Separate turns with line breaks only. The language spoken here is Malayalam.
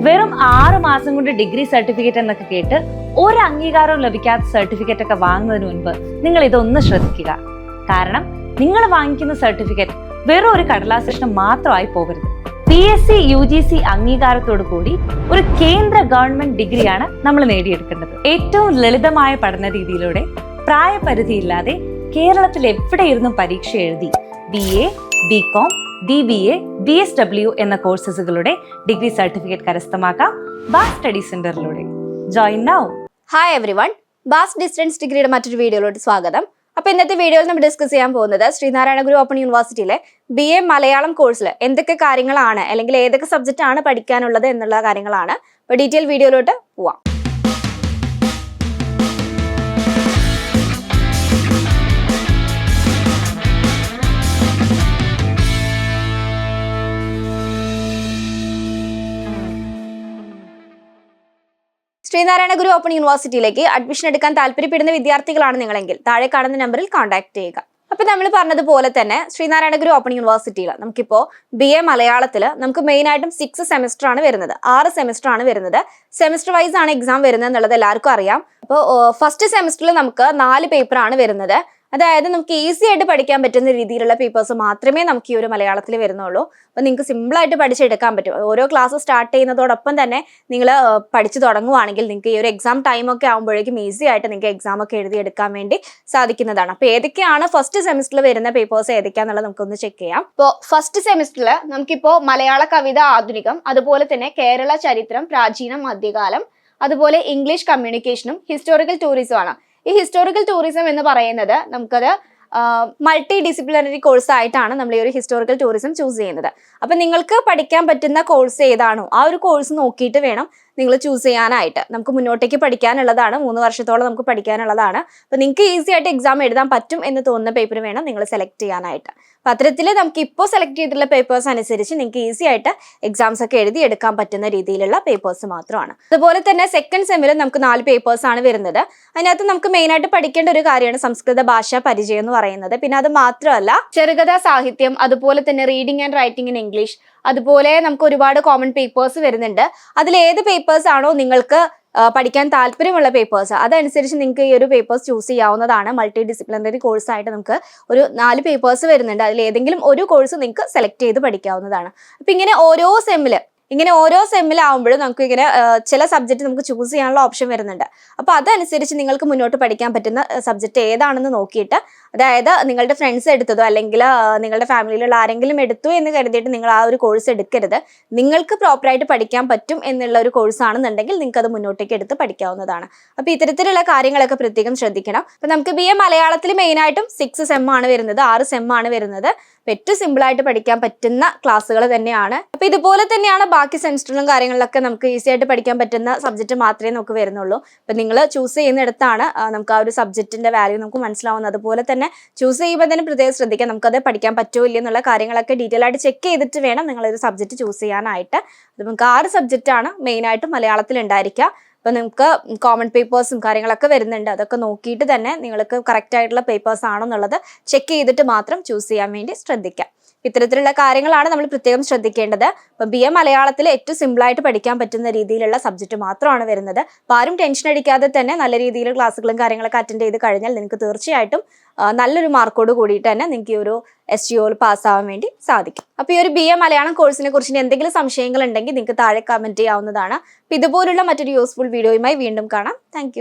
വെറും 6 മാസം കൊണ്ട് ഡിഗ്രി സർട്ടിഫിക്കറ്റ് എന്നൊക്കെ കേട്ട് ഒരു അംഗീകാരവും ലഭിക്കാത്ത സർട്ടിഫിക്കറ്റ് ഒക്കെ വാങ്ങുന്നതിന് മുൻപ് നിങ്ങൾ ഇതൊന്ന് ശ്രദ്ധിക്കുക. കാരണം നിങ്ങൾ വാങ്ങിക്കുന്ന സർട്ടിഫിക്കറ്റ് വെറും ഒരു കടലാസ് കഷ്ണം മാത്രമായി പോകരുത്. PSC UGC അംഗീകാരത്തോടു കൂടി ഒരു കേന്ദ്ര ഗവൺമെന്റ് ഡിഗ്രിയാണ് നമ്മൾ നേടിയെടുക്കേണ്ടത്. ഏറ്റവും ലളിതമായ പഠന രീതിയിലൂടെ പ്രായപരിധിയില്ലാതെ കേരളത്തിൽ എവിടെയിരുന്നും പരീക്ഷ എഴുതി BA, BCom, BBA, BSW എന്ന കോഴ്സുകളുടെ ഡിഗ്രി സർട്ടിഫിക്കറ്റ് കരസ്ഥമാക്കാം ബാസ് സ്റ്റഡി സെന്ററിലൂടെ. Join now.
ഹായ് എവരിവൺ, ബാസ് ഡിസ്റ്റൻസ് ഡിഗ്രിയുടെ മറ്റൊരു വീഡിയോയിലോട്ട് സ്വാഗതം. അപ്പോൾ ഇന്നത്തെ വീഡിയോയിൽ നമ്മൾ ഡിസ്കസ് ചെയ്യാൻ പോകുന്നത് ശ്രീനാരായണ ഗുരു ഓപ്പൺ യൂണിവേഴ്സിറ്റിയിലെ BA മലയാളം കോഴ്സിൽ എന്തൊക്കെ കാര്യങ്ങളാണ് അല്ലെങ്കിൽ ഏതൊക്കെ സബ്ജക്റ്റ് ആണ് പഠിക്കാനുള്ളത് എന്നുള്ള കാര്യങ്ങളാണ്. അപ്പോൾ ഡീറ്റെയിൽ വീഡിയോയിലോട്ട് പോവാം. ശ്രീനാരായണ ഗുരു ഓപ്പൺ യൂണിവേഴ്സിറ്റിയിലേക്ക് അഡ്മിഷൻ എടുക്കാൻ താല്പര്യപ്പെടുന്ന വിദ്യാർത്ഥികളാണ് നിങ്ങളെങ്കിൽ താഴെ കാണുന്ന നമ്പറിൽ കോൺടാക്ട് ചെയ്യുക. അപ്പൊ നമ്മൾ പറഞ്ഞതുപോലെ തന്നെ ശ്രീനാരായണ ഗുരു ഓപ്പൺ യൂണിവേഴ്സിറ്റിയിൽ നമുക്കിപ്പോൾ BA മലയാളത്തിൽ നമുക്ക് മെയിൻ ആയിട്ടും 6 സെമിസ്റ്റർ ആണ് വരുന്നത്, 6 സെമിസ്റ്റർ ആണ് വരുന്നത്. സെമിസ്റ്റർ വൈസ് ആണ് എക്സാം വരുന്നത് എന്നുള്ളത് എല്ലാവർക്കും അറിയാം. അപ്പോൾ ഫസ്റ്റ് സെമിസ്റ്ററിൽ നമുക്ക് 4 പേപ്പർ ആണ് വരുന്നത്. അതായത് നമുക്ക് ഈസി ആയിട്ട് പഠിക്കാൻ പറ്റുന്ന രീതിയിലുള്ള പേപ്പേഴ്സ് മാത്രമേ നമുക്ക് ഈ ഒരു മലയാളത്തിൽ വരുന്നുള്ളൂ. അപ്പോൾ നിങ്ങൾക്ക് സിമ്പിളായിട്ട് പഠിച്ചെടുക്കാൻ പറ്റും. ഓരോ ക്ലാസ് സ്റ്റാർട്ട് ചെയ്യുന്നതോടൊപ്പം തന്നെ നിങ്ങൾ പഠിച്ചു തുടങ്ങുവാണെങ്കിൽ നിങ്ങൾക്ക് ഈ ഒരു എക്സാം ടൈമൊക്കെ ആകുമ്പോഴേക്കും ഈസി ആയിട്ട് നിങ്ങൾക്ക് എക്സാം ഒക്കെ എഴുതിയെടുക്കാൻ വേണ്ടി സാധിക്കുന്നതാണ്. അപ്പോൾ ഏതൊക്കെയാണ് ഫസ്റ്റ് സെമിസ്റ്ററിൽ വരുന്ന പേപ്പേഴ്സ് ഏതൊക്കെയാണെന്നുള്ളത് നമുക്കൊന്ന് ചെക്ക് ചെയ്യാം. ഇപ്പോൾ ഫസ്റ്റ് സെമിസ്റ്ററിൽ നമുക്കിപ്പോൾ മലയാള കവിത ആധുനികം, അതുപോലെ തന്നെ കേരള ചരിത്രം പ്രാചീനം മധ്യകാലം, അതുപോലെ ഇംഗ്ലീഷ് കമ്മ്യൂണിക്കേഷനും ഹിസ്റ്റോറിക്കൽ ടൂറിസം ആണ്. ഈ ഹിസ്റ്റോറിക്കൽ ടൂറിസം എന്ന് പറയുന്നത് നമുക്കത് മൾട്ടി ഡിസിപ്ലിനറി കോഴ്സ് ആയിട്ടാണ് നമ്മൾ ഈ ഒരു ഹിസ്റ്റോറിക്കൽ ടൂറിസം ചൂസ് ചെയ്യുന്നത്. അപ്പൊ നിങ്ങൾക്ക് പഠിക്കാൻ പറ്റുന്ന കോഴ്സ് ഏതാണോ ആ ഒരു കോഴ്സ് നോക്കിയിട്ട് വേണം നിങ്ങൾ ചൂസ് ചെയ്യാനായിട്ട്. നമുക്ക് മുന്നോട്ടേക്ക് പഠിക്കാനുള്ളതാണ്, 3 വർഷത്തോളം നമുക്ക് പഠിക്കാനുള്ളതാണ്. അപ്പൊ നിങ്ങൾക്ക് ഈസി ആയിട്ട് എക്സാം എഴുതാൻ പറ്റും എന്ന് തോന്നുന്ന പേപ്പർ വേണം നിങ്ങൾ സെലക്ട് ചെയ്യാനായിട്ട്. അപ്പൊ അത്തരത്തിൽ നമുക്ക് ഇപ്പോൾ സെലക്ട് ചെയ്തിട്ടുള്ള പേപ്പേഴ്സ് അനുസരിച്ച് നിങ്ങൾക്ക് ഈസി ആയിട്ട് എക്സാംസ് ഒക്കെ എഴുതി എടുക്കാൻ പറ്റുന്ന രീതിയിലുള്ള പേപ്പേഴ്സ് മാത്രമാണ്. അതുപോലെ തന്നെ സെക്കൻഡ് സെമ്മിൽ നമുക്ക് 4 പേപ്പേഴ്സ് ആണ് വരുന്നത്. അതിനകത്ത് നമുക്ക് മെയിൻ ആയിട്ട് പഠിക്കേണ്ട ഒരു കാര്യമാണ് സംസ്കൃത ഭാഷാ പരിചയം എന്ന് പറയുന്നത്. പിന്നെ അത് മാത്രമല്ല ചെറുകഥാ സാഹിത്യം, അതുപോലെ തന്നെ reading and writing in English, അതുപോലെ നമുക്ക് ഒരുപാട് കോമൺ പേപ്പേഴ്സ് വരുന്നുണ്ട്. അതിൽ ഏത് പേപ്പേഴ്സ് ആണോ നിങ്ങൾക്ക് പഠിക്കാൻ താല്പര്യമുള്ള പേപ്പേഴ്സ് അതനുസരിച്ച് നിങ്ങൾക്ക് ഈ ഒരു പേപ്പേഴ്സ് ചൂസ് ചെയ്യാവുന്നതാണ്. മൾട്ടി ഡിസിപ്ലിനറി കോഴ്സ് ആയിട്ട് നമുക്ക് ഒരു 4 പേപ്പേഴ്സ് വരുന്നുണ്ട്. അതിൽ ഏതെങ്കിലും ഒരു കോഴ്സ് നിങ്ങൾക്ക് സെലക്ട് ചെയ്ത് പഠിക്കാവുന്നതാണ്. അപ്പം ഇങ്ങനെ ഓരോ സെമ്മിലാവുമ്പോഴും നമുക്ക് ഇങ്ങനെ ചില സബ്ജക്റ്റ് നമുക്ക് ചൂസ് ചെയ്യാനുള്ള ഓപ്ഷൻ വരുന്നുണ്ട്. അപ്പോൾ അതനുസരിച്ച് നിങ്ങൾക്ക് മുന്നോട്ട് പഠിക്കാൻ പറ്റുന്ന സബ്ജക്റ്റ് ഏതാണെന്ന് നോക്കിയിട്ട്, അതായത് നിങ്ങളുടെ ഫ്രണ്ട്സ് എടുത്തതോ അല്ലെങ്കിൽ നിങ്ങളുടെ ഫാമിലിയിലുള്ള ആരെങ്കിലും എടുത്തു എന്ന് കരുതിയിട്ട് നിങ്ങൾ ആ ഒരു കോഴ്സ് എടുക്കരുത്. നിങ്ങൾക്ക് പ്രോപ്പറായിട്ട് പഠിക്കാൻ പറ്റും എന്നുള്ള ഒരു കോഴ്സ് ആണെന്നുണ്ടെങ്കിൽ നിങ്ങൾക്ക് അത് മുന്നോട്ടേക്ക് എടുത്ത് പഠിക്കാവുന്നതാണ്. അപ്പോൾ ഇത്തരത്തിലുള്ള കാര്യങ്ങളൊക്കെ പ്രത്യേകം ശ്രദ്ധിക്കണം. അപ്പോൾ നമുക്ക് BA മലയാളത്തിൽ മെയിനായിട്ടും 6 സെം ആണ് വരുന്നത്, 6 സെം ആണ് വരുന്നത്. ഏറ്റവും സിമ്പിൾ ആയിട്ട് പഠിക്കാൻ പറ്റുന്ന ക്ലാസ്സുകൾ തന്നെയാണ്. അപ്പൊ ഇതുപോലെ തന്നെയാണ് ബാക്കി സെമിസ്റ്ററിലും കാര്യങ്ങളിലൊക്കെ നമുക്ക് ഈസി ആയിട്ട് പഠിക്കാൻ പറ്റുന്ന സബ്ജക്റ്റ് മാത്രമേ നമുക്ക് വരുന്നുള്ളൂ. അപ്പൊ നിങ്ങൾ ചൂസ് ചെയ്യുന്നിടത്താണ് നമുക്ക് ആ ഒരു സബ്ജക്റ്റിന്റെ വാല്യൂ നമുക്ക് മനസ്സിലാവുന്നത്. അതുപോലെ തന്നെ ചൂസ് ചെയ്യുമ്പോൾ തന്നെ പ്രത്യേകം ശ്രദ്ധിക്കാം, നമുക്കത് പഠിക്കാൻ പറ്റുമോ ഇല്ല എന്നുള്ള കാര്യങ്ങളൊക്കെ ഡീറ്റെയിൽ ആയിട്ട് ചെക്ക് ചെയ്തിട്ട് വേണം നിങ്ങൾ ഒരു സബ്ജക്റ്റ് ചൂസ് ചെയ്യാനായിട്ട്. അത് നമുക്ക് 6 സബ്ജക്റ്റ് ആണ് മെയിനായിട്ടും മലയാളത്തിൽ ഉണ്ടായിരിക്കുക. അപ്പോൾ നിങ്ങൾക്ക് കോമൺ പേപ്പേഴ്സും കാര്യങ്ങളൊക്കെ വരുന്നുണ്ട്. അതൊക്കെ നോക്കിയിട്ട് തന്നെ നിങ്ങൾക്ക് കറക്റ്റ് ആയിട്ടുള്ള പേപ്പേഴ്സ് ആണോ എന്നുള്ളത് ചെക്ക് ചെയ്തിട്ട് മാത്രം ചൂസ് ചെയ്യാൻ വേണ്ടി ശ്രദ്ധിക്കാം. ഇത്തരത്തിലുള്ള കാര്യങ്ങളാണ് നമ്മൾ പ്രത്യേകം ശ്രദ്ധിക്കേണ്ടത്. അപ്പം BA മലയാളത്തിൽ ഏറ്റവും സിമ്പിളായിട്ട് പഠിക്കാൻ പറ്റുന്ന രീതിയിലുള്ള സബ്ജക്റ്റ് മാത്രമാണ് വരുന്നത്. അപ്പോൾ ആരും ടെൻഷൻ അടിക്കാതെ തന്നെ നല്ല രീതിയിൽ ക്ലാസ്സുകളും കാര്യങ്ങളൊക്കെ അറ്റൻഡ് ചെയ്ത് കഴിഞ്ഞാൽ നിങ്ങൾക്ക് തീർച്ചയായിട്ടും നല്ലൊരു മാർക്കോട് കൂടിയിട്ട് തന്നെ നിങ്ങൾക്ക് ഈ ഒരു SGOയിൽ പാസ്സാവാൻ വേണ്ടി സാധിക്കും. അപ്പോൾ ഈ ഒരു BA മലയാളം കോഴ്സിനെ കുറിച്ച് എന്തെങ്കിലും സംശയങ്ങൾ ഉണ്ടെങ്കിൽ നിങ്ങൾക്ക് താഴെ കമൻറ്റ് ചെയ്യാവുന്നതാണ്. അപ്പോൾ ഇതുപോലുള്ള മറ്റൊരു യൂസ്ഫുൾ വീഡിയോയുമായി വീണ്ടും കാണാം. താങ്ക്